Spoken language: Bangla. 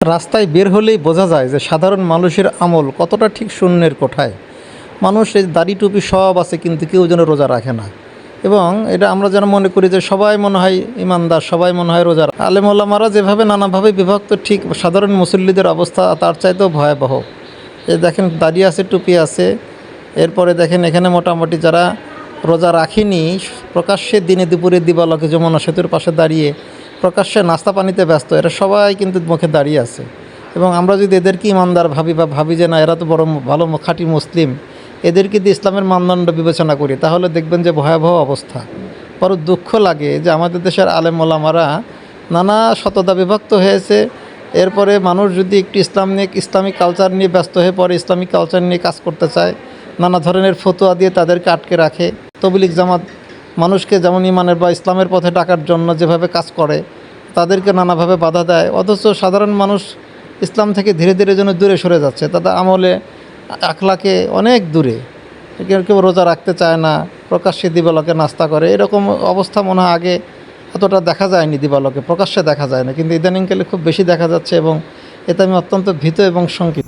রাস্তায় বের হলেই বোঝা যায় যে সাধারণ মানুষের আমল কতটা ঠিক শূন্যের কোঠায়। মানুষ এই দাড়ি টুপি সব আছে, কিন্তু কেউ যেন রোজা রাখে না। এবং এটা আমরা যেন মনে করি যে সবাই মনে হয় ইমানদার, সবাই মনে হয় রোজা। আলেম ওলামারা যেভাবে নানাভাবে বিভক্ত, ঠিক সাধারণ মুসল্লিদের অবস্থা তার চাইতেও ভয়াবহ। এই দেখেন, দাড়ি আছে, টুপি আছে, এরপরে দেখেন এখানে মোটামুটি যারা রোজা রাখিনি প্রকাশ্যে দিনে দুপুরে দিবালোকে যমুনা সেতুর পাশে দাঁড়িয়ে প্রকাশ্যে নাস্তা পানিতে ব্যস্ত, এরা সবাই কিন্তু মুখে দাঁড়িয়ে আছে। এবং আমরা যদি এদেরকে ইমানদার ভাবি বা ভাবি যে না এরা তো বড় ভালো খাঁটি মুসলিম, এদেরকে যদি ইসলামের মানদণ্ড বিবেচনা করি, তাহলে দেখবেন যে ভয়াবহ অবস্থা। বড় দুঃখ লাগে যে আমাদের দেশের আলেম ওলামারা নানা শতদা বিভক্ত হয়েছে। এরপরে মানুষ যদি একটু ইসলামিক কালচার নিয়ে ব্যস্ত হয়ে পড়ে, ইসলামিক কালচার নিয়ে কাজ করতে চায়, নানা ধরনের ফতোয়া দিয়ে তাদেরকে আটকে রাখে। তবলিগ জামাত মানুষকে যেমন ইমানের বা ইসলামের পথে ডাকার জন্য যেভাবে কাজ করে, তাদেরকে নানাভাবে বাধা দেয়। অথচ সাধারণ মানুষ ইসলাম থেকে ধীরে ধীরে যেন দূরে সরে যাচ্ছে, তাদের আমলে আখলাকে অনেক দূরে। কেউ কেউ রোজা রাখতে চায় না, প্রকাশ্যে দিবালোকে নাস্তা করে। এরকম অবস্থা মনে হয় আগে এতটা দেখা যায়নি, দিবালোকে প্রকাশ্যে দেখা যায় না, কিন্তু ইদানিংকালে খুব বেশি দেখা যাচ্ছে। এবং এতে আমি অত্যন্ত ভীত এবং শঙ্কিত।